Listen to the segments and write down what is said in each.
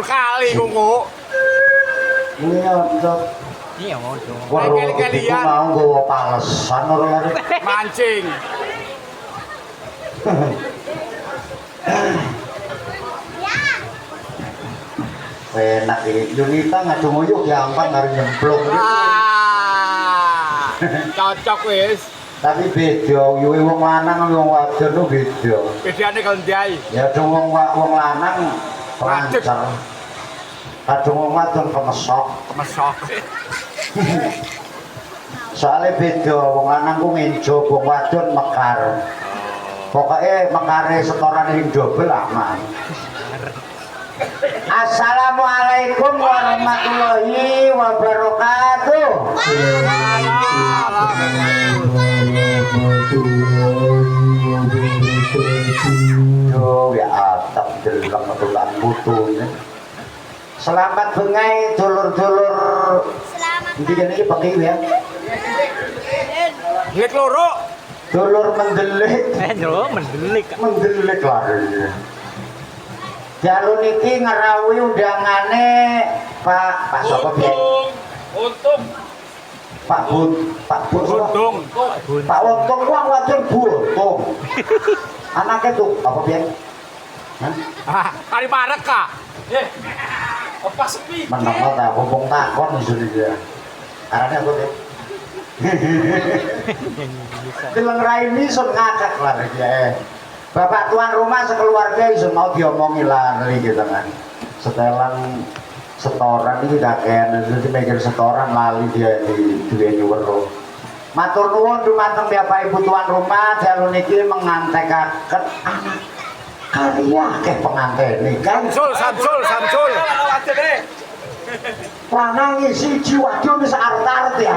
Kali kungku. Iya, Cok. Iya, mau dong. Kali-kalian mau nggawa palesan ora mancing. Enak iki. Yunita ngadung-uyuh gampang karo nyemplung. Cocok wis. Tapi beda, yuwe wong lanang wong wadon ku beda. Bedane kalau ndai. Ya dong wong lanang lancar. Kadung wong wadon kemesok. Kemesok. Soalnya beda, wong lanang ku ngenjo, wong wadon mekar. Pokoknya mekare setoran ing dobel aman. Assalamualaikum warahmatullahi wabarakatuh. Duh ya atap deleng tulan putunya. Selamat bengai dulur-dulur. Iki kene iki pakai ya. Lek loro. Dulur mendelik. Lho, mendelik. Mendelik lari. Jalur niki ngerawi undangane Pak sapa piye? Untung. Pak Untung. Pak Untung wong wadon buntung. Anake tuh apa piye? Hah? Kari parek kah? Apa sepi? Menapa ta mumpung takon isune dia. Arane apa piye? Deleng raini sun ngakak lah dia. Bapak tuan rumah sekeluarga iso mau diomongi lari gitu kan. Setelan setoran iki kakean jadi mikir setoran lali dia di duweni weruh. Matur nuwun dumateng Bapak Ibu tuan rumah dalu niki mengantekaken anak karya akeh pengantene kan. Samsul. Lanang siji wadon wis arep-arep ya.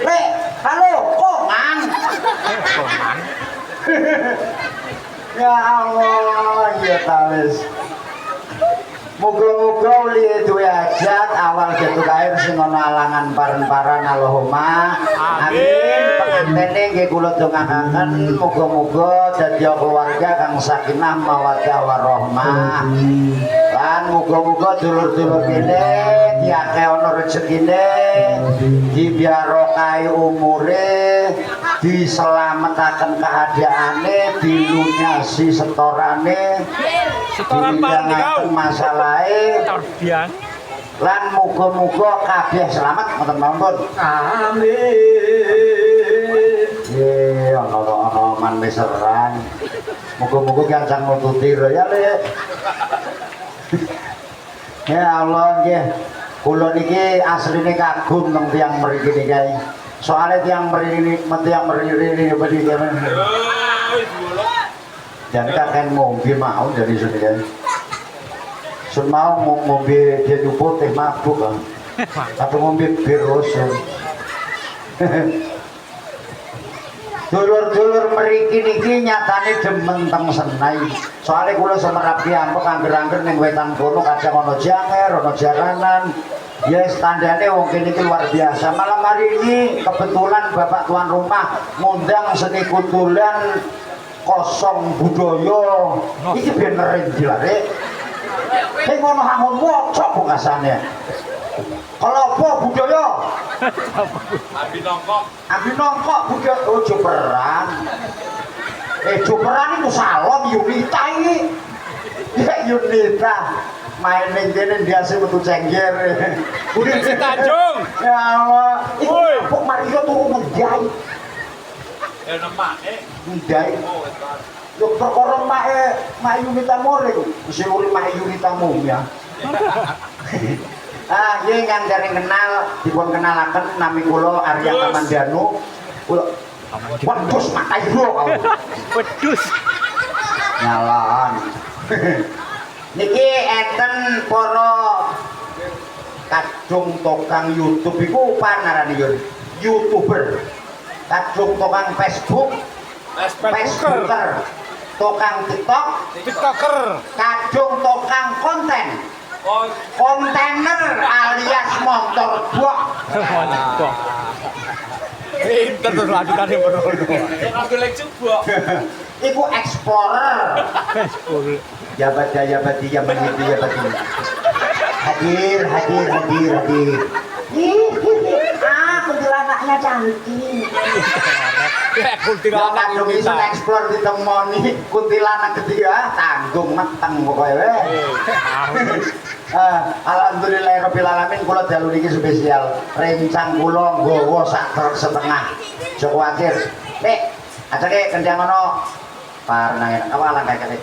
Lek, halo, kongang. Ya Allah, ya tawis. Muga-muga uli duwe hajat awal getuk air sing ana alangan paren-paran Allahumma amin. Pengantene nggih kula dongakaken muga-muga dadi keluarga kang sakinah mawaddah warahmah. Lan muga-muga dulur-dulur kene diakeh ana rezekine, dibiarokai umure, diselametaken keadaane, dilunasi setorane, Setoran dibidangaken masalahe, lan muga-muga kabeh selamat ngoten mawon. Amin. Ana man meseran. Muga-muga kancang nututi ya Le. Ya Allah nggih. Kula niki asline kagum nang tiyang mriki niki. Soale tiyang mriki beli kene. Jan kakek ngombe mau dari sini kan. Sun mau ngombe dia nyuput teh mabuk kan. Atau ngombe bir rosé. Dulur-dulur mriki niki nyatane demen teng Senai. Soale kula semerap piyambak angger-angger ning wetan kono kadang ana janger, ana jaranan. Ya standane wong kene iki luar biasa. Malam hari ini kebetulan Bapak tuan rumah ngundang seni kutulan kosong budaya. Iki bener iki lho, Rek. Sing ngono hangun wocok bungasane. Kelapa budaya. Abi nongkok budaya joperan. Joperan itu salon Yunita iki. Ya Yunita. Main ning kene biasa metu cengger. Budi Tanjung. Ya Allah. Iku kok Mario turu menjai. Ya nama Ndai. Oh, entar. Yo perkara mak Yunita Moring, mesti uri mak Yunita ya. Ah, nggih kang dereng kenal dipun kenalaken nami kula Arya Kamandanu. Kula wedhus Makairo kau. Wedhus. Nyalaan. Niki enten para kadung tukang YouTube iku panarane yo YouTuber. Kadung tukang Facebook, Facebooker, tukang TikTok, TikToker. kadung tukang konten. Oh, Kontainer alias motor box. pinter terus lanjutannya bener. Aku lagi coba. Iku explorer. Jabat jayabati jabat itu jabat ini. Hadir. Kuntilanaknya cantik. Ya, kuntilanak Kadung iso explore ditemoni kuntilanak ketiga tanggung meteng pokoke. Alhamdulillahirabbil alamin kula dalu niki spesial. Rencang kula nggawa sak truk setengah. Aja kuwatir. Nek ajake kendang ono parnang apa langkah kene.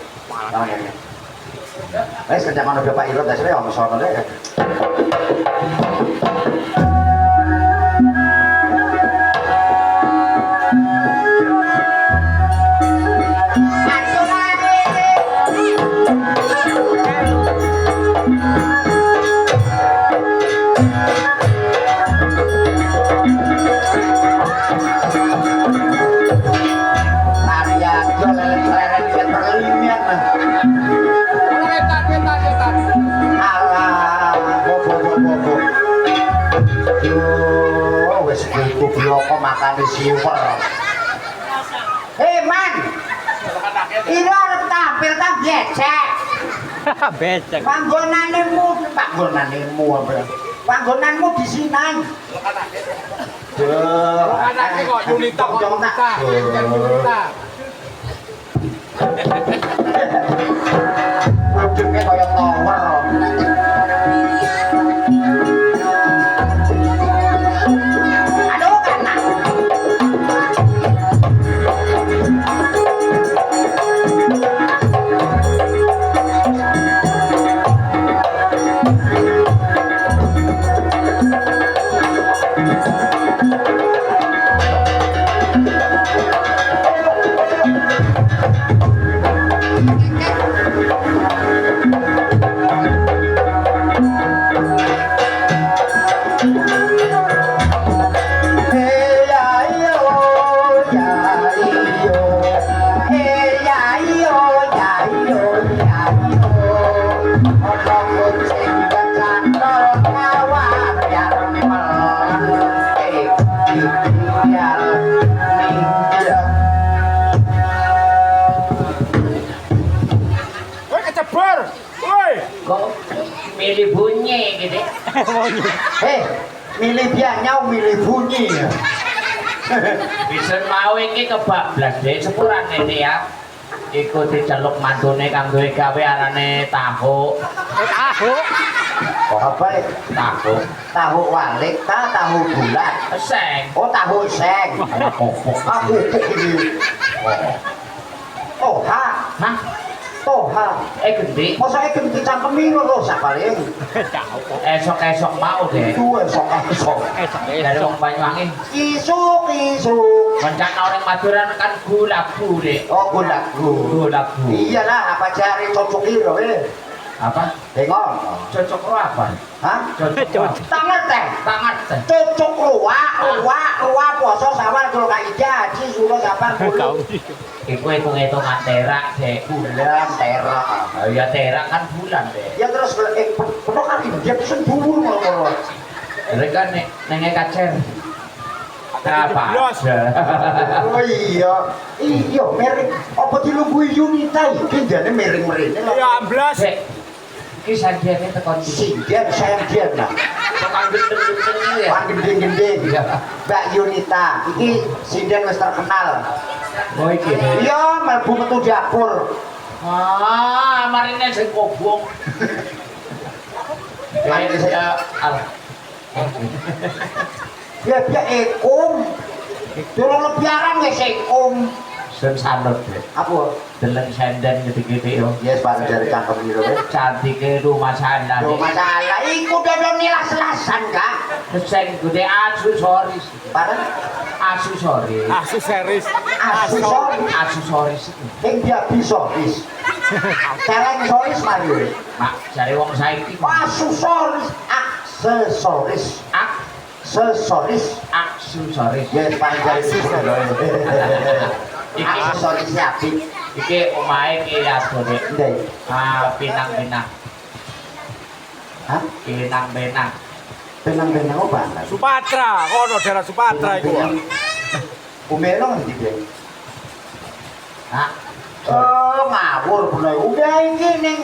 Wes kendang ono Bapak Irot dasare ono sono deh. Bloko makane siwer. Hei man. Ini arep tampil kan becek. Becek. Panggonanmu apa? Panggonanmu di sini. Anaknya kok Yunita. Ujungnya kayak tower. Milih bunyi gitu. Milih bianyau, milih bunyi. Bisa mau ini kebablas deh sepuran ini ya. Iku diceluk mantune kang duwe gawe arane tahu. Tahu. Oh apa ya? Tahu. Tahu walik, tahu bulat. Seng. Oh tahu seng. Aku ini. Oh ha. Hah? Toha. Gede. Masa gede cangkemi lho sak paling. Esok-esok mau deh. Dua esok. Dari wong Banyuwangi. Isuk. Rencana orang Madura kan gulabu deh. Oh gulabu. Iyalah apa cari cocok iro Apa? Tengok. Cocok lo apa? Hah? Cocok. Tangan teh. Cocok luwa poso sawar kalau kak Ija haji suruh sabar dulu. Iku hitung-hitungan terak deh. Bulan terak. Ya terak kan bulan deh. Ya terus penuh kan dia pesen dulu ngomong. Mereka nengnya kacer. Apa? Oh iya, merek. Apa dilungguhi Yunita iki jane mereng-merene lho. Ya amblas. Iki sandiane tekon Sindian sayang dia nah. Tukang gendeng-gendeng ya. Pan gendeng-gendeng. Mbak Yunita, iki sindian wis terkenal. Oh iki. Iya, mlebu metu dapur. Marine sing kobong. Ya al. Ya ekum. Durung lebiaran wis sing Sen sanut deh. Apa? Deleng senden gede-gede yo. Yes, bareng jari cangkem gitu kan. Cantike rumah sana. Yo masalah iku dodon nilas-lasan Kak. Sing gede aksesoris. Bareng Aksesoris. Aksesoris. Aksesoris. sing dia bisa wis. Celeng soris mari. Mak cari wong saiki. Aksesoris, aksesoris. Aksesoris. Yes, bareng jari Iki aksesoris apik. iki omahe ki asone. Ndek. Pinang-pinang. Hah? Pinang-pinang. Benang-benang apa? Sumatera, kono daerah Sumatera iku. Umelo ngerti dia. Hah? Ngawur bener. Udah ini ning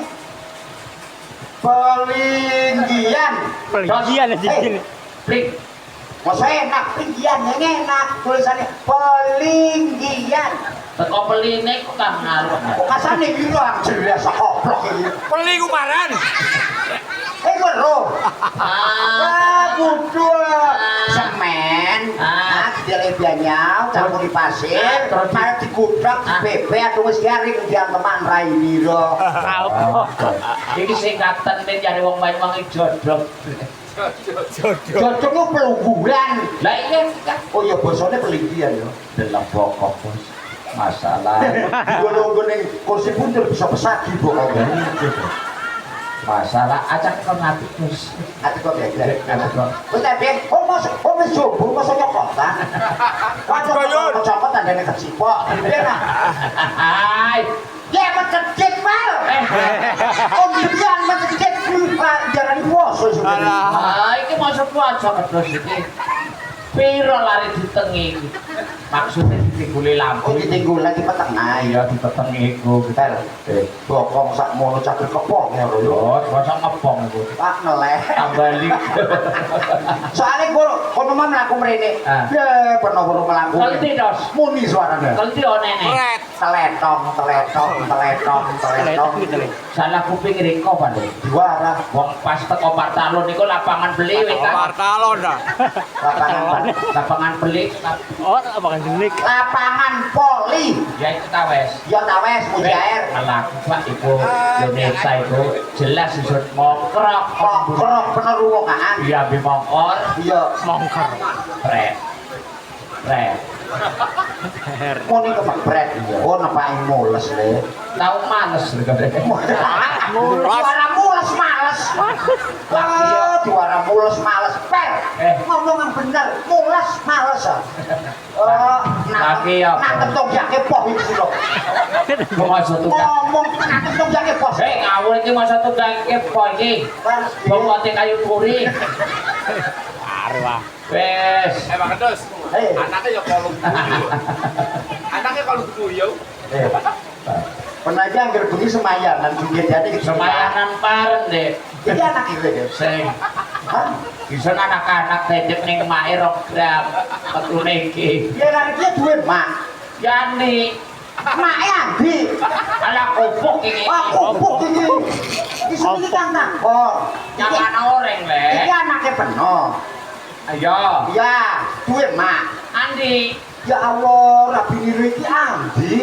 Pelinggian. Pelinggian aja gini. Plik. Masa enak Pelinggian yang enak tulisannya Pelinggian. Teko peline kok kan ngaruh. Kok kasane bilang jelas koplok iki. Peli kumaran. Weruh. Ah, Budul semen. Dia lebianya campur di pasir, terus mari digudrak, bebek atau wis garing dian teman rai biro. iki singkatan ning cari wong Banyuwangi jodhok. Cocok ku pelungguran. Lah iya kan Oh iya bosone Pelinggian yo. dalam pokok bos. Masalah Nunggu ning kursi puntur bisa pesagi kok. masalah acak kon ngati bos. Ati kok bebek. Ati kok. Wis bebek, oh wis subuh masa nyokotan. Waduh, cokot tandane kecipok. Hai. Ya mencedek mal. Oh biar mencedek jarane poso sebenarnya. Ah, iki maksudku aja terus iki. Piro lari ditengi iki. Maksudnya ditingguli lampu. Oh ditinggal lagi petengah. Iya ditengi iku. Betul. Bokong sak mono cakir kepok ya lho. Yo, masa ngepong iku. Pak neleh. Tambali. Soalnya kono mah mlaku mrene. Ya pernah mlaku. Kelti dos. Muni suarane. Kelti onene. Red. Teletong. Salah kuping riko Pak. Juara Wong pas teko Partalon niku lapangan beli wis kan. Partalon dah. Lapangan beli Oh, apa kan jenik? lapangan poli. ya itu tawes. Ya tawes Mujair. Alah, Pak iku Indonesia itu jelas disebut mongkrok. Krok bener wong kan. Iya bi mongkor, Iya. Mongkar. pret. Mau nih kepepret. Oh nepake mules le. Tahu males Juara mules males. Juara mules males. Per. Ngomong yang bener, mules males. Lagi apa? Nak ketok jake poh iki lho. Kok maksud tukang? Ngomong nak ketok jake poh. Ngawur iki masa tukang kepo iki. Bomote kayu puri. Arwah. Wes. Emang kedus. Anaknya ya kalau Anaknya kalau guyu. Penaja anggar bengi semayanan juga jadi Semayanan paren deh. Jadi anak itu ya. Sing Hah? bisa anak-anak dedek ning mae program petune iki. Ya nanti duit mak. Yani Mak Andi. ala kopok iki. Wah, kupuk ini. Isu ini kan nangkor. Yang ana oreng le. Ini anaknya penuh. Ayo. Ya, duit mak. Andi. Ya Allah, rapi diri ini Andi.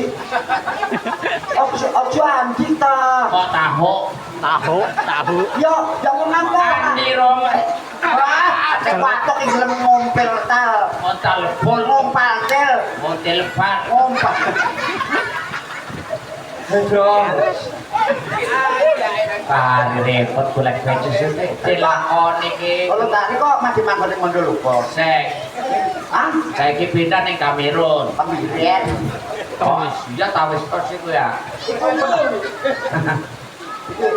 Ojo Andi ta. Kok tahu? Tahu. Ya, jangan ngangkor. Andi rom. Wah, cepatok ini dalam ngompel tal. Mau telepon. Ngompal tel. Mau telepon. Ngompak. Aduh. Kali repot golek baju sini. Dilakon iki. Kalau tadi kok masih mangkon yang mondol lupa. Sek. Hah? Saiki pindah ning Kamerun. Pembirian. Oh, iya tawes tos iku ya. Itu bener.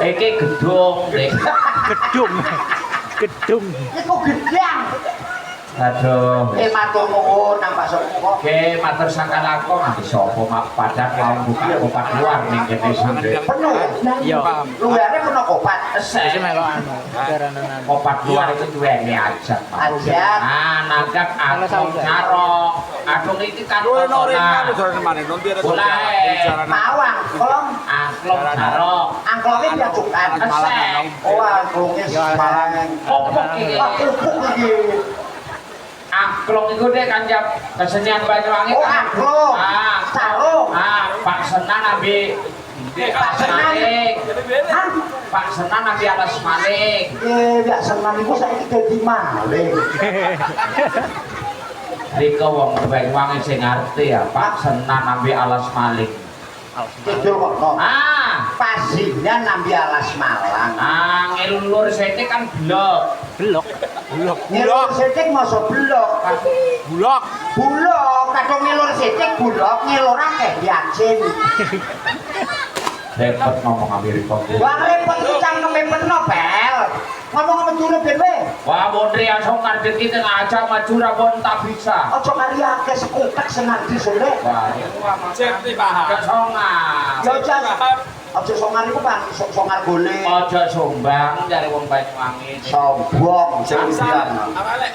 Iki gedung, Dek. Gedung. Itu gedang. Aduh. Matur nuwun nang Pak Sopo. Oke, matur sakalaku nganti sapa mak padang mau buka obat luar ning kene sande. Penuh ya? Iya. Luarnya penuh kopat. Wis melo anu. Daranan. Obat luar itu duweni ajat. Ajat. Ah, nanggap adung sarong. Adung iki kan Ringan udah mana nanti ada Mawang, kolong angklung sarong. angklongnya dia cukan. Esek. Oh, angklongnya semarang. Kopok iki. Kupuk lagi. Angklung iku dek kanjab kesenian Banyuwangi. Oh, kan. angklung. Ah, Sarung. Pak Senan ambil Pak Senan. Hah? Pak Senan ambil alas maling. Ya senang iku saiki dadi maling. Riko wong Banyuwangi sing ngerti ya, Pak Senan ambil alas maling. Kidul kok no. Pasingan nambi alas Malang. Ngelulur setik kan blok. Belok. Ngilur setik masa blok. Bulog. Bulok, kadang ngilur setik bulok, ngilur akeh yacin. Repot ngomong ambil Riko. Wah repot ku cangkeme peno, Bel. Ngomong medune ben we. Wah, Mondri asong ngadeg iki aja maju ra pun tak bisa. Aja kari akeh sekutek sing ngardi sore. Wah, Cep paham. kesongan. Yo jan. Aja songar iku Bang, songar golek. Ojo sumbang dari wong Banyuwangi. Sombong sing bilang. Awalek.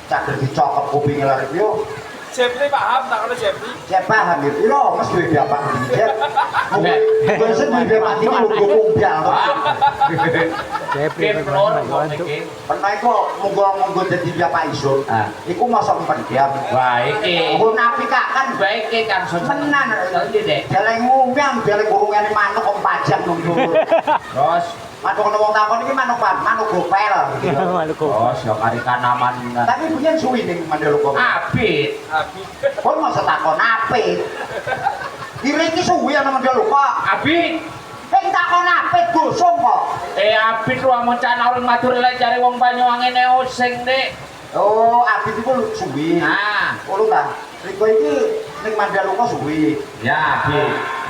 Cagel dicokot kupinge lare yo. Cep paham tak kalau cep. Saya paham itu, lo mas duwe bapak dia. Wes duwe bapak iki lungguh kumbyal. Jepri Keplor bantu. Pernah iku monggo dadi bapak isun. Iku mosok pendiam. Wah, iki. Aku napi kan Baik kan menan. Iki, Dek. Jalan ngumyang, jalan kurungane manuk om pajak nunggu. Terus Manuk ono wong takon iki manuk gopel. Maluku. terus yo kari kanaman. Tapi punya suwi ning Mandalika. Abit. Kon masa takon apit. Diri iki suwi ana Mandalika. Abit. Sing takon apit gosong kok. Abit lu amoncan orang matur lek cari wong Banyuwangi neo sing Dik. Oh, apit iku suwi. Nah, Ngono ta. Riko iki ning Mandalika suwi. ya Abit.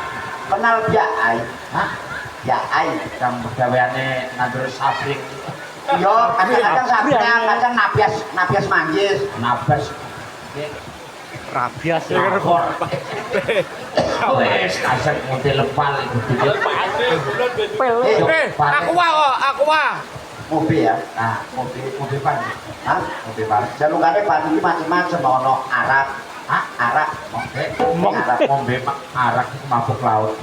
Kenal Biai. Hah? Biai. Kang pegaweane nandur sabring. Iya, kadang-kadang sabrang, kadang nabias manggis. Nabas. Rabias ya. Rakor. Wes kasar model lepal itu. Pel. Aku wah, aku wah. Mobil ya. Nah, mobil pan. Hah? Mobil pan. Jalukane pan iki macam-macam ono Arab. Hah? Arab. Mobil arak mabuk laut.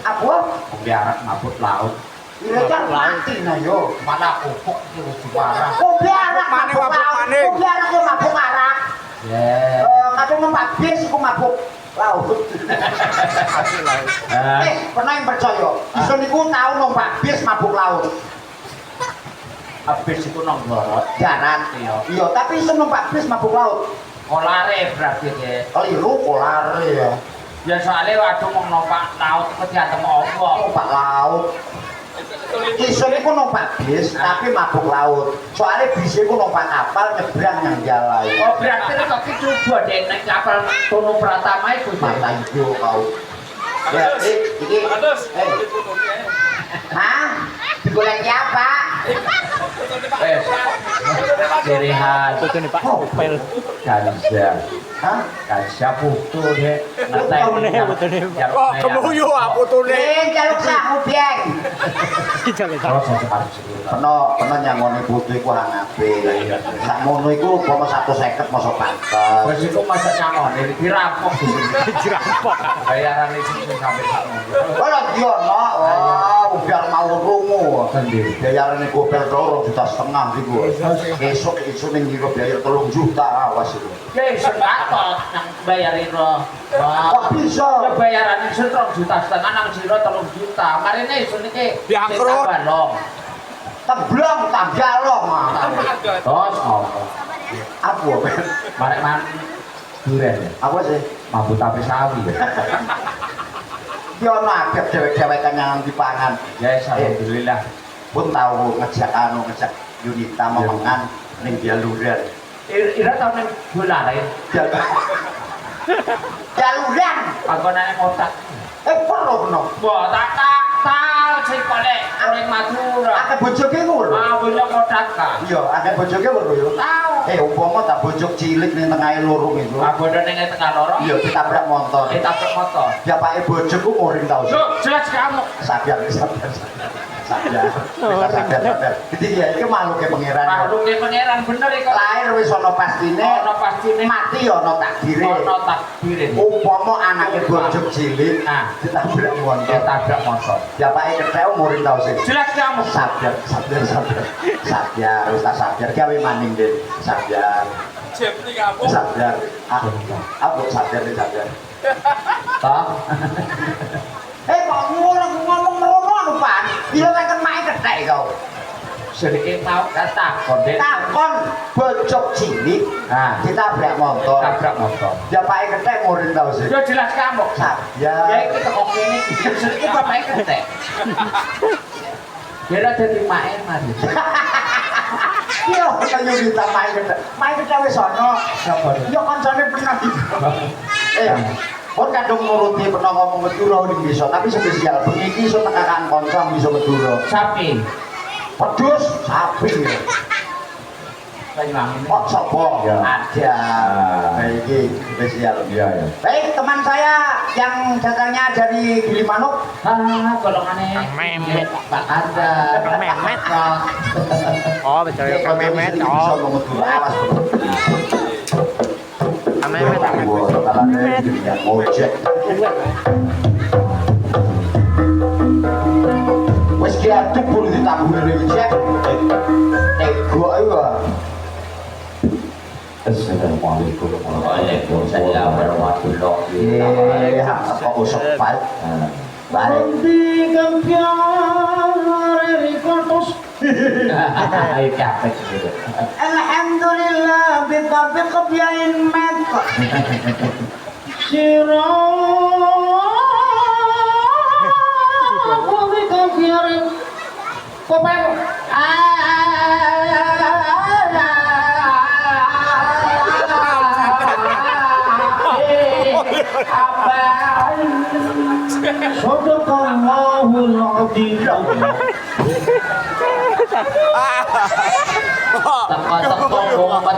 Apa? Mobil arak mabuk laut. Ini kan mati nah yo. Mana upuk itu parah. Mobil arak Maning, mabuk mabuk laut. maning. Mobil arak yo mabuk arak. Ya. Kadang numpak bis iku mabuk laut. Pernah yang percaya? Isun niku tau numpak bis mabuk laut. Habis itu nonggorot. Darat. Iya, tapi isun numpak bis mabuk laut. Kolare berarti ya. Keliru kolare ya. Ya soalnya waktu mau numpak laut itu diantem Allah. Numpak laut. Isun iku numpak bis tapi mabuk laut. Soalnya bis iku numpak kapal nyebrang yang jalan. Oh berarti itu kaki coba deh naik kapal Tono Pratama itu. Mata hijau kau. Ya, iki. Hah? Digolek apa? Wes. Cirihan. Itu nih Pak. Pel. Ganja. Hah? Ganja putu deh. Betul nih, betul nih. Oh, kemuyu aku tuh nih. Jaluk sahu biang. Jangan Terus saya sekarang sebelum. Pernah nyangoni putu iku hangape. Sakmono iku umpama 150 mosok pantes. Terus itu masa nyangon ini dirampok di sini. dirampok. Bayaran itu sampai sakmono. Ora yo no. Oh, biar mau rungu. Sendiri. Bayarane gopel 2,5 juta iku. Esuk isu ning ngira bayar 3 juta awas iku. Ya senatot yang bayarin lo. Kok bisa? Ya bayaran itu 3,5 juta nang sira 3 juta. Marine iso niki Diangkrut. balong. Teblong tak jalong. Terus ngomong. Apa ben? Marek man duren ya. Apa sih? Mampu tapi sawi. Yo nakep dewek-dewekan yang dipangan. Ya alhamdulillah. Pun tahu ngejak Yunita memengan ning Jaluran. Ira tau ning bola lain. Jaluran. Panggonane motak. Perlu no. Wah, tak sing kolek orang Madura. Akeh bojoke ngono. Ah, bola motak ka. Iya, akeh bojoke ngono yo. Tahu. Umpama tak bojok cilik ning tengahe lorong itu. Ah, bodoh ning tengah lorong. Iya, ditabrak motor. Kita motor. Bapake bojoku ngoring tau. Yo, jelas kamu. Sabar. Sadar. Sadar. Jadi ya iki makhluk pangeran. Makhluknya pangeran bener iki. Lahir wis ana pastine. Ana pastine. Mati ya ana takdire. Ana takdire. Umpama anake bojok cilik, Nah, ditabrak motor. dia tabrak motor. Bapake kethek umur tau sih. Jelas kamu. Sadar. Sadar, wis tak sadar gawe maning, Dik. Sadar. Jepni kamu. Sadar. Aku sadar. Toh. Kok ngomong ngono Pan? Bila kan main kethek kau. Sedikit mau takon deh. Takon bojok cilik. Nah, Ditabrak motor. tabrak motor. Bapake kethek umur tau sih. Yo jelas kamu. Ya Sadar. iki kok kene iki sedikit bapake ketek. Kira dadi main mari. Iya, kayu kita main kethek. Main kethek wis ana. Sapa? Yo kancane pernah. Pun kadung nuruti pernah ngomong Madura ning bisa, tapi spesial bengi iki iso tekakan kanca bisa Madura. Sapi. Pedus sapi. Banyuwangi. Kok sapa? Ya. Ada. Iki spesial. Iya. Baik, teman saya yang datangnya dari Gilimanuk. Golongannya Kang Memet. Pak Anda. Kang Memet. Oh, betul ya Kang Memet. Bisa Oh, ngomong Madura, awas. Kang Memet. Kang Memet. Ojek. Wes ki atuh pun ditambune iki cek. Ego ae wae. Assalamualaikum Waalaikumsalam warahmatullahi Eh, wabarakatuh. kok usah pal. Balik. Ayo capek gitu. Alhamdulillah bitabi qabyain mat. Sadaqallahul azim. Teko-teko ngumpet.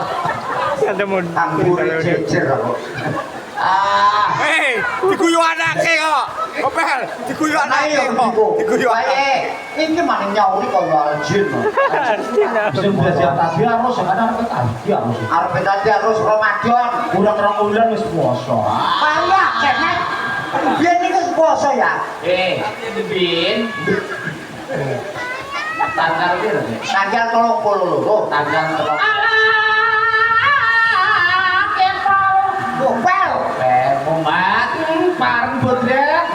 Ada mun. Anggur jejer kok. Hei, diguyu anake kok. Opel, diguyu anake kok. Diguyu anake. Ini mana nyauri kok wajib. Sing biasa tadi harus sekarang arep tadi harus. Arep tadi harus Ramadan. Kurang rong bulan wis puasa. Payah kemet. Biar ini kan puasa ya. Bin. Tanggal piro? Tanggal 32. Tanggal 3. Gopel. Umat pareng bodret.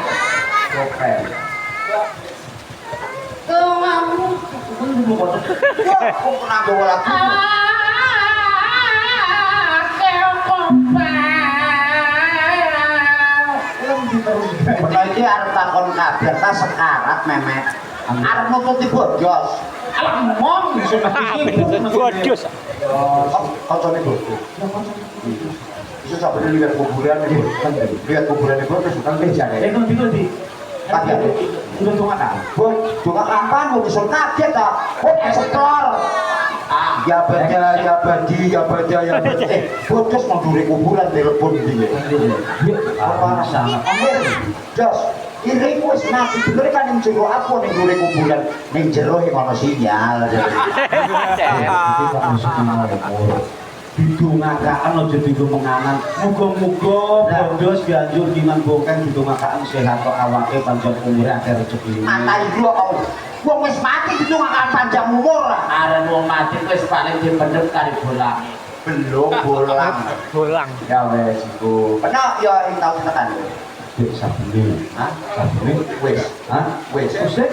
Gopel. Kok kena bawa lagi. Bener iki arep takon kabar ta sekarat memet. Arep nututi bojos. Alah mong iso Waduh. Kancane bojos. Bisa sampai lihat kuburan ini, lihat kuburan itu terus kan bejane. nanti nanti. Kaget. Udah tunggu kan? Bos, cuma kapan mau disuruh kaget ah? Oh, eksplor. Ya baca, ya badi, ya baca, ya badi. Bos mau duri kuburan telepon dia. Apa sangat? Amin. Jos, ini wis mati bener kan yang jero apa ning duri kuburan? Ning jero yang ono sinyal. Didongakaken aja didongakan. Muga-muga bondos banjur diman bongkeng didongakaken sehat kok awake panjang umure akeh rezeki. Mata iku kok wong wis mati itu akan panjang umur. Arep wong mati wis paling dipendem kari bolang. Belum bolang. Bolang. Ya wes iku. Benar ya ing tau tekan. Dik sabune. Hah? Sabune Wis. hah? Wis. Wis.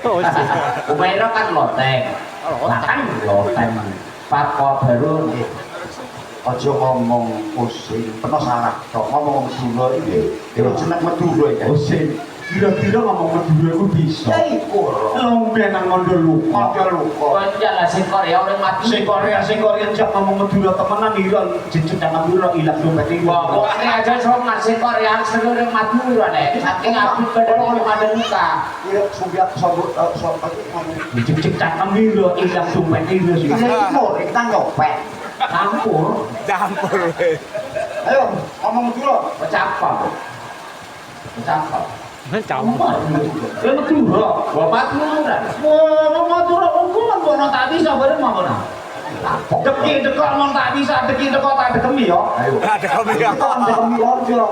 Oh, sih. Umaira kan loteng. Nah kan loteng. Parko baru Aja ngomong pusing, penuh salah. Kok ngomong Madura iki, yo jeneng Madura iki. Osin. Kira-kira ngomong Madura iku bisa. Ya iku. Lombe nang ngondo lupa. Kok lupa. kok jalan sing Korea orang mati. Sing Korea cak ngomong Madura temenan ilang jejet nang Madura ilang dompet iki. Pokoknya aja sama sing Korea seluruh Madura nek. Saking apik bener orang ada luka. Iya, sudah sobot ngomong. Jejet nang Madura ilang dompet iki sih. Ini mur, kita nyopet. Campur. Campur. Ayo, ngomong dulu. Pecapal. Pecapal. Jauh. Kowe Madura, Bapak Madura. Wah, Madura engko kan kono tak bisa bareng mawon. Deki dekok mon tak bisa, deki dekok tak dekemi yo. Ayo. Ada kami ya. Kami ojo.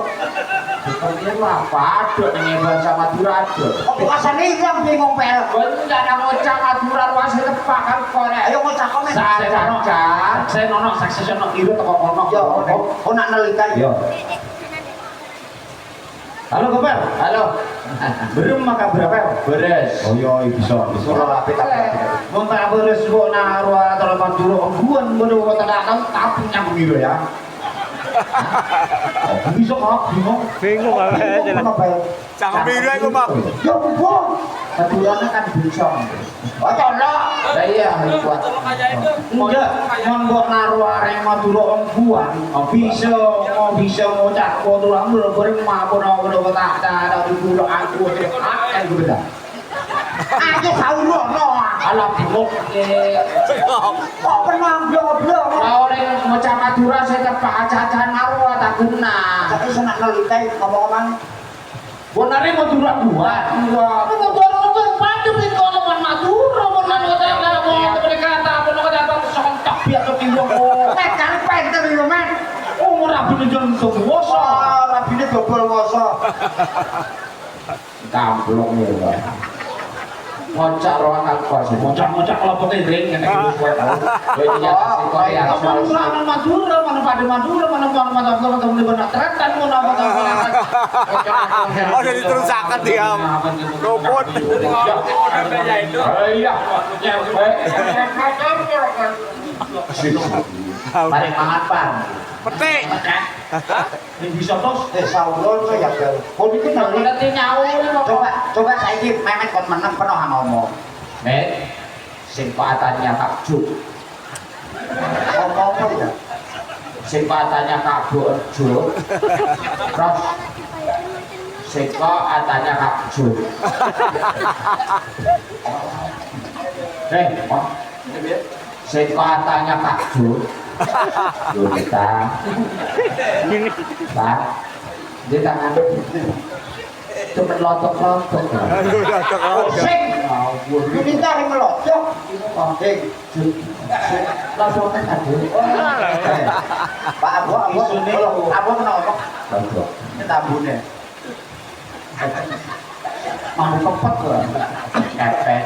Dekemi apa ada ning bahasa Madura ada. Kok asane ilang bingung pel. Kowe ndak ada ngocak Madura ruas tepak kan kore. Ayo ngocak komen. Saya nono sukses ono iru teko kono. Yo, nak nelika yo. Halo Gopel. Halo. Belum maka berapa? Beres. Oh iya bisa. Kalau apik apik. Mau tak beres kok narwa atau Madura buan bodoh kota datang tapi nyambung gitu ya. Bisa kok bingung. Bingung apa jalan. Jangan biru aku mak. Yo bung. Maduranya kan bincang. Oh colok. Lah iya kuat. Enggak, mau narwa yang Madura buan. Bisa ngocak Madura mulu bareng mabon bodoh kota ada di pulau aku kan beda. Ayo saurono. Alah bingung Kok pernah blok-blok. orang ngocak Madura saya tepak aja-aja narwa tak guna. Tapi senak nelika ngomong-ngomong. Bonare Madura buat. Wah, Madura kan padem itu ngomong Madura bonan ngocak mau mereka tak bonan ngocak sontak biar kepinggong. Nek kan penter yo men. Oh, ora bingung semua. Wah, rabine dobol woso. Kamplok ya. Ngocak roang apa sih? Ngocak kelompoknya ring yang gitu gue tahu. Gue nyata si Korea. Mana Madura, mana pada Madura, mana teman-teman di benak teratan, mana apa-apa. Oh jadi terusakan dia. Robot. Iya. Paling mangan pan. Petik. Ini bisa tos. Sauron ya bel. Kok iki nang Nanti nyawa. coba saiki memet kon meneng peno ngomong. Met, simpatannya Kak Juk. Ngomong apa ya? Simpatannya Kak Juk. Terus simpatannya Kak Juk. Simpatannya Kak Juk. Yo kita. Pak, di tangan itu melotok-lotok. Aduh udah coklat. Sing. Ini tak ngelocok. Sing. Lotok kan ada. Pak Abu kenapa? Lotok. Ini tabune. Mau kepet kok. Kepet.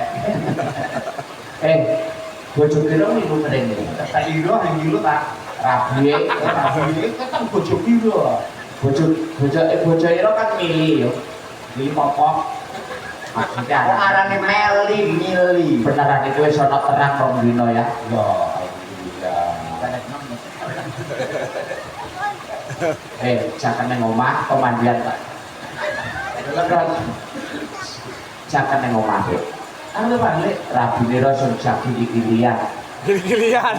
Bojo kira minum ring iki. Tak iro yang gilu tak. Rabi. Ini kan bojo piro. Bojo ira kan milih yo. Milih popok. Maksudnya Kok arane mili. beneran itu wis ana terang rong dino ya. Ya, alhamdulillah. Jangan nang omah komandian Pak. Terus jangan nang omah. Anu balik rabine ro sing jagi iki liyan. Gili-gilian.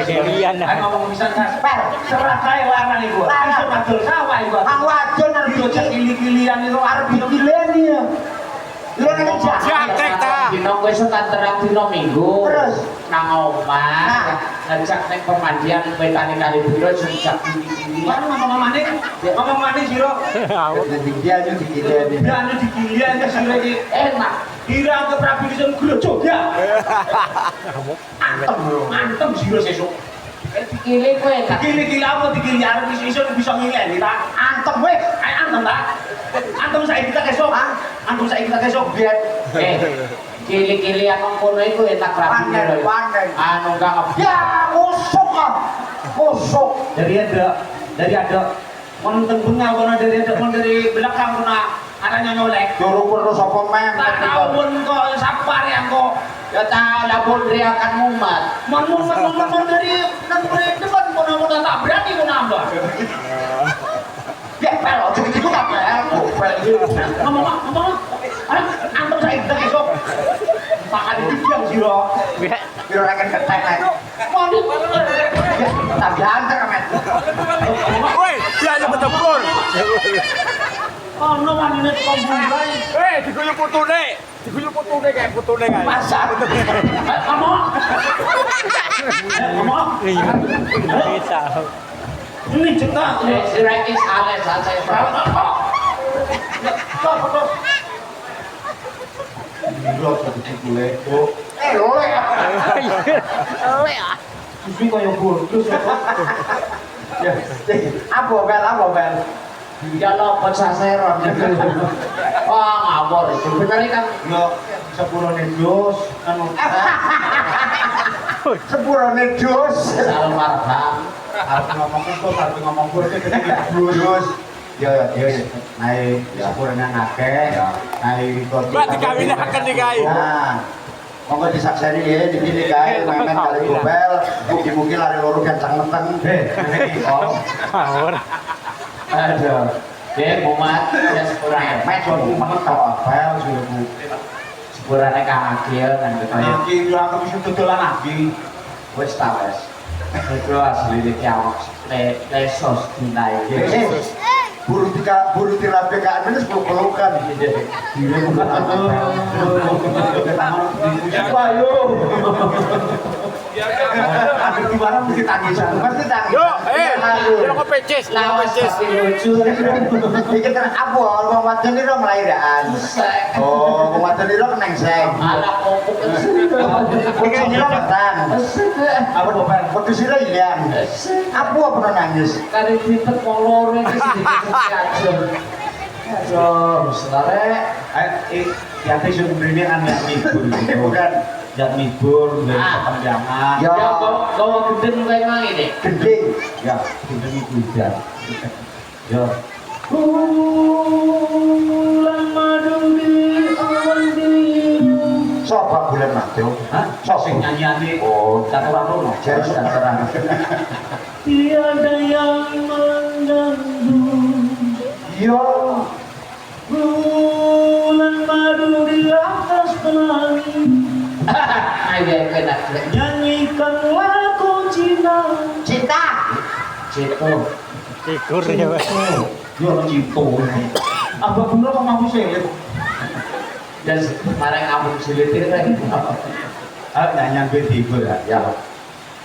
Gilian. Ngomong bisa kan. Per, Serah saya larang iku. Iso madul sawah iku. Ang wadon arep Bocah gili-gilian itu arep dikileni ya. Lu nang Jantek ta. Dino kowe setan terang dino Minggu. Terus? Nang omah ngajak ning pemandian wetane kali biro sing jagi iki. Kan ngomong maning sira. Dia aja dikileni. Biane dikilian ke sira iki Enak. kira ke Prabu Disen grojok ya. Antem sira sesuk. Dikile kowe enak. Dikili apa dikili arep iso bisa ngileni ta. Antem weh. Antem ta. Antem saiki kita kesok. Antem saiki kita kesok biar Kili-kili yang kono iku enak rabine. Pandai. Anu kang Ya, usuk ah. Usuk. dari ada menenteng bengal kono dari belakang kono arahnya nyolek. Juru perlu sapa men. Tak tahu pun kok sapar yang kok ya ta lapor teriakan mumat. mon dari depan kono tak berani kono ambak. Ya, pel ojo gitu ta pel. Pel iki. Ngomong. Antem saiki kita kesok. Makan dibiang sira. Piro reken ketek nek. Mandi. Ya, tak diantar men. Woi, dia aja bertempur. Ono manine kok mulai. Diguyur putune. Diguyur putune kayak putune kayak. Pasar. Ngomong. Bisa. Ini cetak. Sirakis ales saya. Iya, jadi boleh. Oleh. Susu kaya bodos. Ya, apa bel? Ya lo saseron. Wah, ngawur itu. Bener kan Yo, sepurone dos anu. Sepurane dos. salah marham. Arep ngomong kok Dos. Ya, naik sepurane akeh. Naik kok. Mbak dikawinaken iki kae. Nah, monggo disakseni ya di sini kae main kali gobel, mugi-mugi lari loro gancang meteng. Ngawur. Aduh. Mumat ya sepurane. Mejon meneng tok gobel suruhku. Sepurane Kang Agil kan Ayo ki yo aku bisa dodolan lagi. Wis ta wis. itu asli di kiawak lesos dinai. Buru tirapi ke admin 10 pelukan. Ayo. Ambil di mana mesti tangisan. Pasti tangis. Yo, kok pecis, Lawas pasti lucu. Iki kan apa wong wadon iki nglairaan. Oh, wong wadon iki keneng seng. Anak kopuk Iki nyelok ketan. Apa bapak? Wedhus iki iya. Apa pernah nangis? kali ribet wong loro iki sedikit aja. Aduh, selare. Ya itu sebenarnya yang mibur. Bukan. Yang mibur, dari kepanjangan. Ya. Ya kau gendeng kayak mang ini. Gending. Ya, itu hujan. Ya. Bulan madu di awan biru. Sopo bulan madu? Hah? Sing nyanyiane Oh, Catur Rono. jadi terang. Tiada yang mengganggu. Yo. Bulan madu di atas pelangi. Ayo kena nyanyikan lagu Cina. Cinta. Cipu. Figur ya, Pak. Yo cipto. Apa bener kok mampu sih? Dan barang abang selitir lagi. Nyanyian gue tiba ya.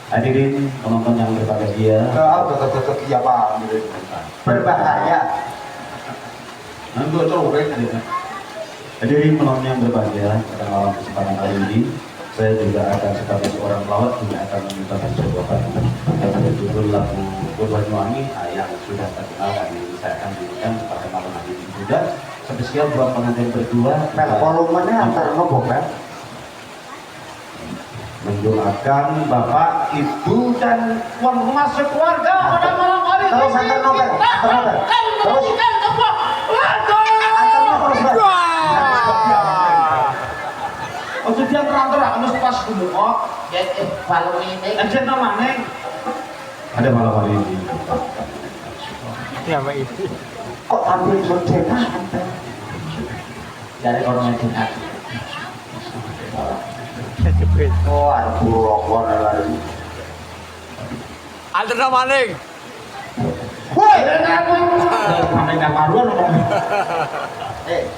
Hadirin penonton yang berbahagia. Tetap iya Pak. Berbahaya. Nanti coba hadirin penonton yang berbahagia pada malam kesempatan kali ini, saya juga akan sebagai seorang pelawak juga akan memintakan sebuah lagu yang berjudul lagu Banyuwangi yang sudah terkenal dan ini saya akan dinyanyikan pada malam hari ini juga spesial buat pengantin berdua. Mel volumenya antar nopo kan? Mendoakan Bapak, Ibu dan tuan rumah sekeluarga pada malam hari ini. Terus antar nopo. Terus Oh, dia terang-terang harus pas dulu. Oh, Ya balung ini. aja namanya. Ada malam hari ini. Ya, Pak ini. kok tampil merdeka? Dari orang yang dengar. Oh, ada buruk lagi. Alter maning. Woi, Sampai nggak maruan ngomong.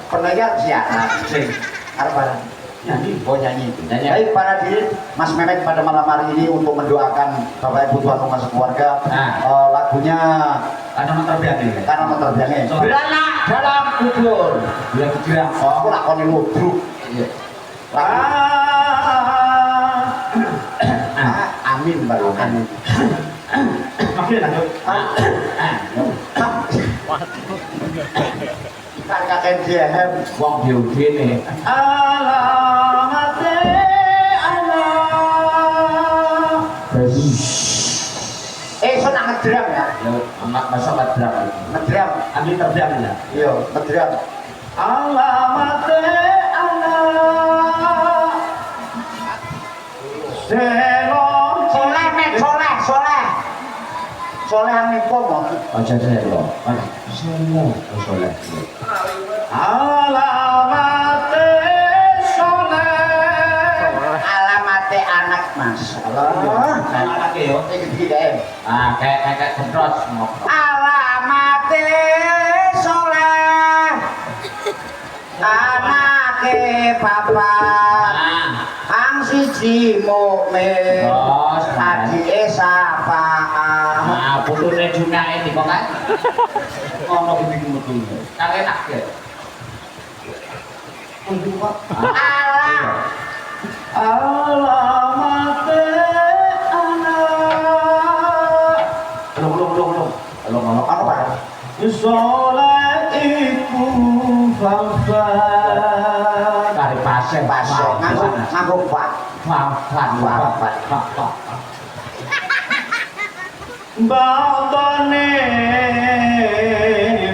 pendengar siaran. Sing Arep bareng. nyanyi. Oh nyanyi. Nyanyi. Baik para diri, Mas Memek pada malam hari ini untuk mendoakan Bapak Ibu tuan rumah sekeluarga. Lagunya Ada motor biasa. karena terbiangnya. Beranak dalam kubur. Biar kira. Oh, aku lakoni ludruk. Amin baru amin. Makin lanjut. Kakak NGM. Wong beauty nih. Alamate Allah. Senang ngedram ya. Anak masa badrak. Ngedram. Ambil terbiang ya. Iya, ngedram. Alamate Allah. Selon Soleh, Mek, soleh, soleh. Soleh amikom. Aja saya loh. Semua soleh. Alamate soleh. Alamate anak Mas. Allah. Anak yo. Iki kae. Ah, kayak kedros mau. Alamate soleh. Anake papa. Ang siji mukmin. Oh, Adike sapaan. Nah, putune Junae di kok kan. Ono iki metune. Kang enak ya. Alah. Alamat anak. Belum. Apa Pak? Sholat iku fafat. Kari pasien Nganggo Pak. Wafat. Bapane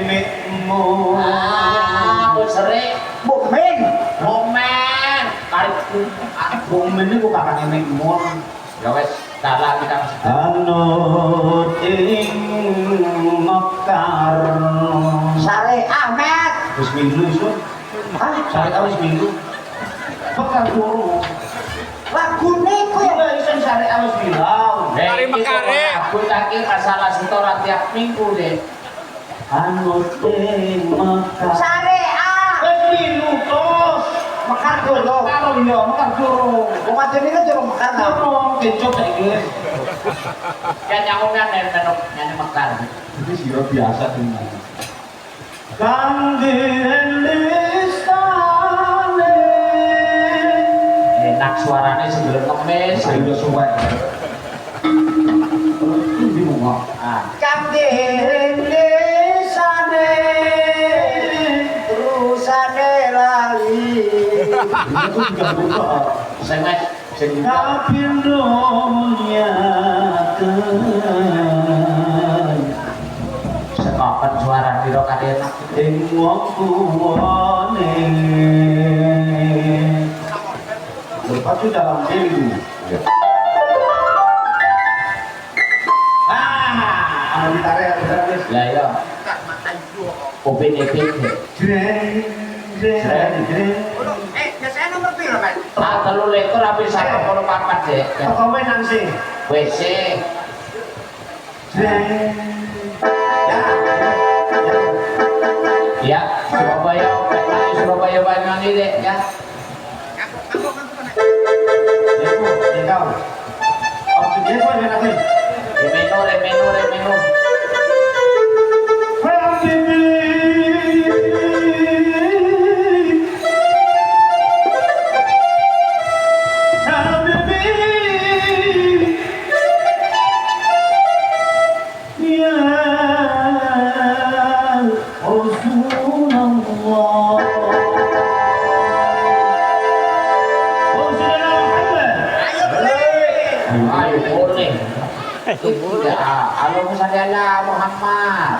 mikmu. Wis sering Mukmin. momen kari Mukmin niku kakane mikmu. ya wis dalan kita Anut ing mekar. Sare Ahmed. Wis minggu iso. Hah? Sare ta wis minggu. Mekar turu. Lagune ku ya. Kuwi iso sare wis bilang. Kari mekare. aku yakin masalah setoran tiap minggu deh Anut ing mekar. Sare A. Wis minggu tos. Mekar dulu. Karo yo mekar turu. Wong adene kan jero mekar ta. Turu kencok saiki. kan nyangungan nyanyi mekar Itu sira biasa tenan. Kandiren listane. enak suaranya sebelum ngemis Saya suwek. Ini bunga. Kang lisane. Terusane lali. Itu juga bunga. sing wis sing Tapi dunia kan sekopen suara piro kan enak ing wong tuwane berpacu dalam minggu. Ana ditarik terus. lah ya opini Jreng jreng. Biasanya nomor piro, Mas? ah 3 rapi 1,4 deh Kowe nang sing. WC Jreng. ya Surabaya Surabaya Banyuwangi deh ya remenu ayo boleh ya Allahumma shalli ala Muhammad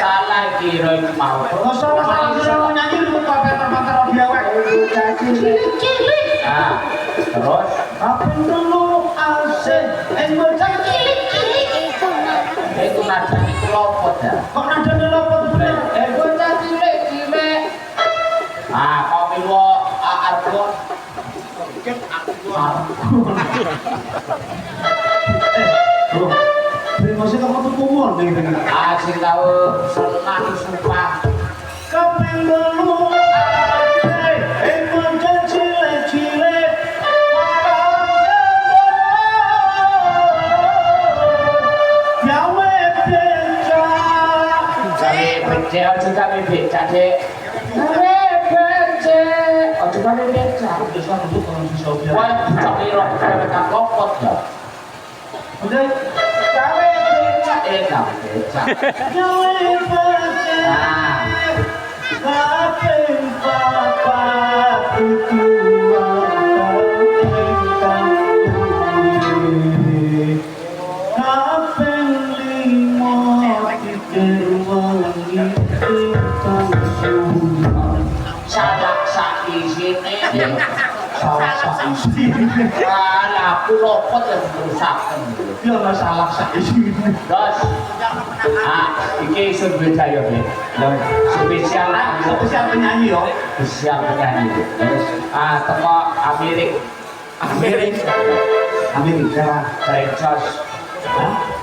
salah kira iki mau ah terus itu nada itu lopot ya bocah cilik ah kau milu arbon asing tahu senang sumpah Kami becek, ojo kami becek dek. Kami becek, ojo kami becek. Wah, tapi roh kami tak lopot ya. Kami becek, kami becek. Nah, Kaping papat tutuan ingkang duwe. Kaping lima pikir wengi ingkang suwi. Salak sak isine. Salah sak isi. Alah kulopot yang rusaken. Ya ora salah sak isi. Terus iki isun Wijaya Be. Spesial Spesial penyanyi yo. spesial penyanyi. Terus teko Amerika Krencos.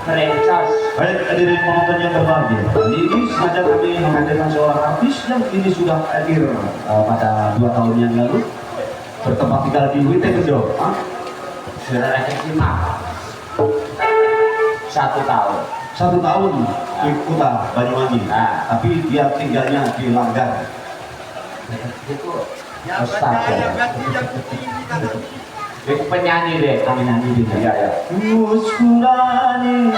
Krencos. Baik hadirin penonton yang berbahagia, ini sengaja kami menghadirkan seorang artis yang ini sudah hadir pada 2 tahun yang lalu bertempat tinggal di Witegedo. Saudara Kecima 1 tahun. 1 tahun di kota Banyuwangi, tapi dia tinggalnya di Langgar. Itu Astaga. Itu penyanyi deh. Penyanyi dia. Iya ya. Muskurani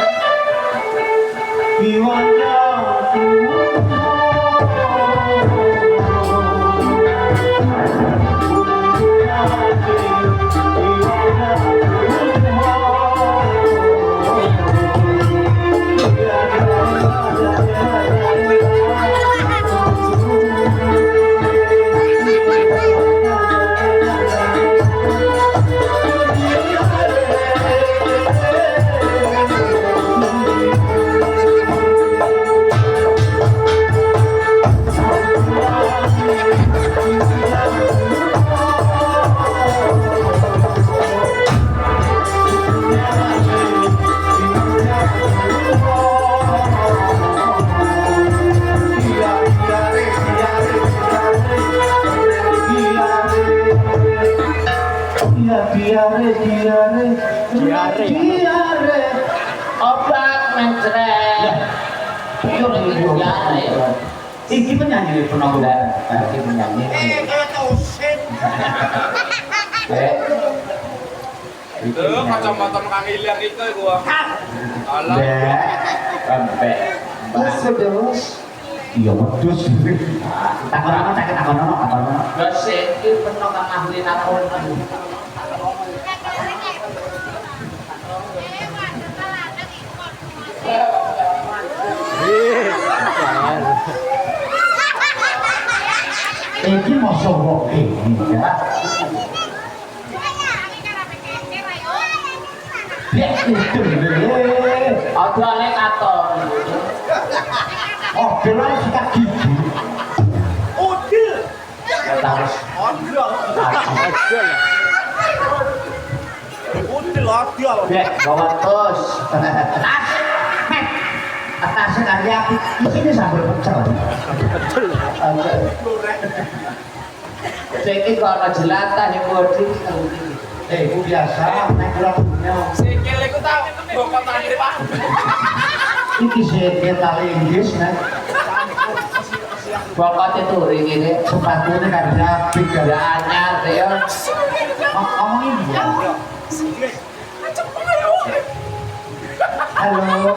di wajahku. Diare Obat mencret. Itu lagi diare. Iki penyanyi penanggung. Iki penyanyi. Itu kacamata Kang Iliang itu gua. Alah. Sampai. Terus Iya wedhus. Takon sakit takon. Terus iki penuh kang ahli nakon. Iki mosok kok ini ya. Ya itu deh. Adane katon. Oh, benar sikat gigi. Udil. Terus Odil. Udil odil. Bek bawa terus. Atasnya karya aku, ini sambil pecel. Saiki kok ana jelata ning bodi. Itu biasa, naik lagunya. Sikil iku tak bokot tadi, Pak. Iki sikil tali Inggris, nah. Bokote turi ngene. Sepatunya karya apik, Ya karya anyar ya. ngomongin dia. Halo.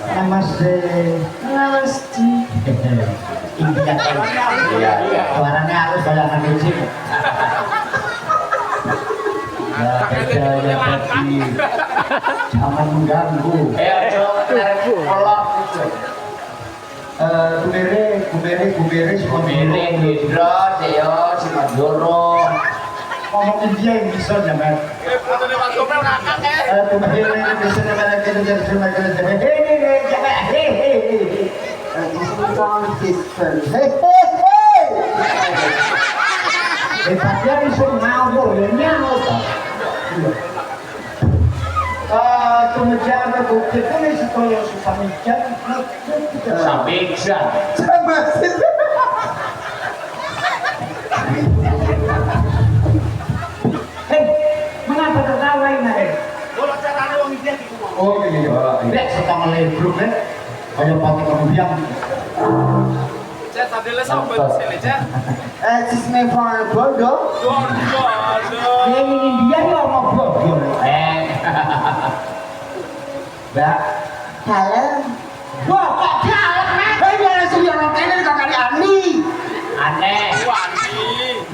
Namaste. Namaste. India kan. Iya. Suaranya harus bayangan kecil. Ya, kerja pasti. Jangan mengganggu. Ayo narik kolok. Kumere, Mire Hendro, Deo, Simandoro. ngomongin dia yang bisa jangan. Foto Pak Gomel ngakak ya. Kumere bisa jangan Hebatnya bisa ngawur, ya nyawur. Kemudian bukti tulis kalau susah mijat, Sampai jam. Hei, mengapa tertawa ini? Bola carane wong iki iki. Oh iya, tidak suka melebruk ya. Kayak pakai kemudian. Cek tadi le sampai sini, Cek. Sisme for bodo. Dia ingin dia ya mau bodo. Mbak. Halo. Wah, kok jalan, Mas? Hei, dia langsung yang nonton ini kok kali ani. aneh. Wani.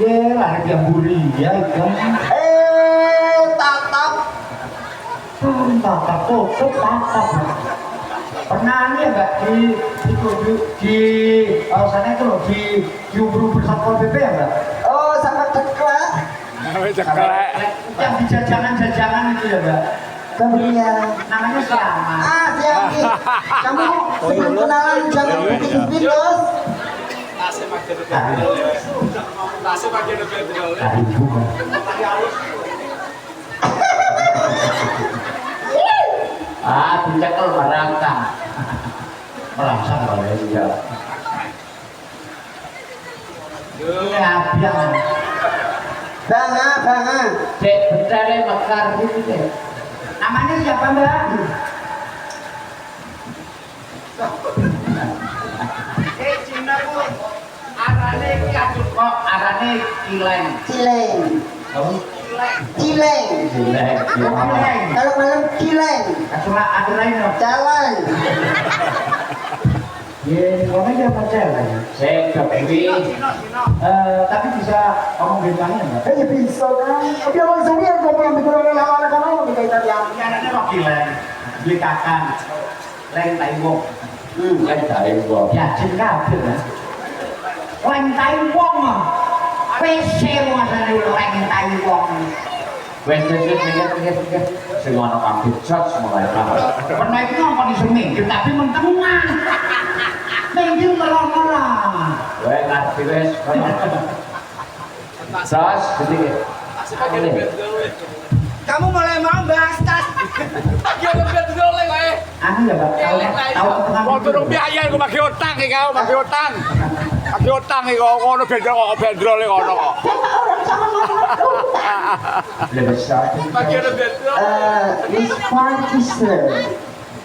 Ya, lah dia buri ya kan. Tatap. Tatap tutup tatap. Pernah nih enggak di sana itu loh di ubur-ubur Satpol PP ya enggak? Oh, sama ceklat. Yang di jajangan-jajangan itu ya enggak? Kemudian Namanya siapa? Siapi. Kamu sebelum kenalan jangan bikin bos. Karibu. Dicekel merangsang. Merangsang boleh ya. Ini abiang. Banga. Cek bencana mekar gitu deh. Namanya siapa Mbak? Cina ku arane kadut kok arane kileng. Cileng. Cileng. Kileng. Kalau malam cileng. Ada lain dong. Jalan. Ya, mana dia pacar ya? Saya kepi. Tapi bisa ngomong Jepangnya enggak? Ya bisa kan. Tapi orang sini yang gue yang bikin orang lawan kalau kita yang Caranya kok kileng, beli kakang, leng tai wong. Kan dari gua. Ya jin kabeh ya. Leng tai wong mah. PC masane leng tai wong. Wes pikir. Sing ono kabeh judge mulai lah. Pernah itu ngomong di seminggu tapi mentengan. Minggu melong-melong. Wes ngerti wes. Sas ketik. Kamu mulai mau bahas tas. Ya ngebet dulu kowe. Anu ya Pak, tahu tengah. Mau turun biaya iku pakai utang iki kau, pakai utang. Pakai utang iki kok ngono bendol kok bendrol iki ngono kok. Lebih besar. Pakai bendol. Miss Parkister.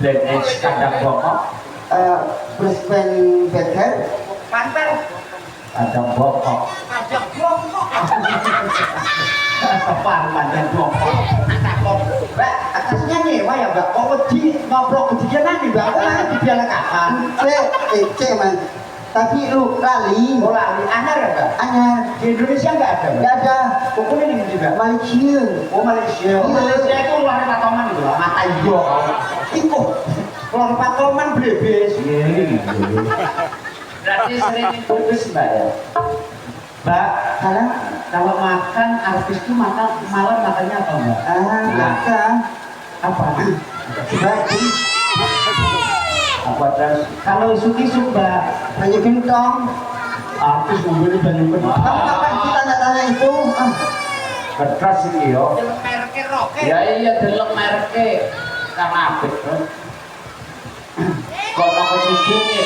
Blend edge kandang bokok. Brisbane Becker. Pantel. Kandang bokok. Ajak blongkok. Separ panjang blongkok. Mbak, atasnya nyewa ya Mbak. Kok wedi ngobrol kedianan nih Mbak. Kok di biala kapan? C man. Tapi lu lali. Oh lali, anyar ya Mbak? Anyar. Di Indonesia nggak ada Mbak? Nggak ada. Pokoknya ini juga. Malaysia. Oh Malaysia. Oh, Malaysia itu luar patoman gitu lah. Mata iyo. Iko. Luar patoman blebes. Berarti sering ikut Mbak ya. Mbak, Salah. kalau makan artis itu makan malam makannya apa Mbak? Biasa. Apa? Bagi. Apa terus? Kalau isu-isu Mbak, Banyak gentong. artis ngomongin banyak benar. Kamu kapan kita tanya itu? Kertas iki yo. Mereknya roket. Ya iya delok mereke. Kang apik, Bro. Kok nang sujunge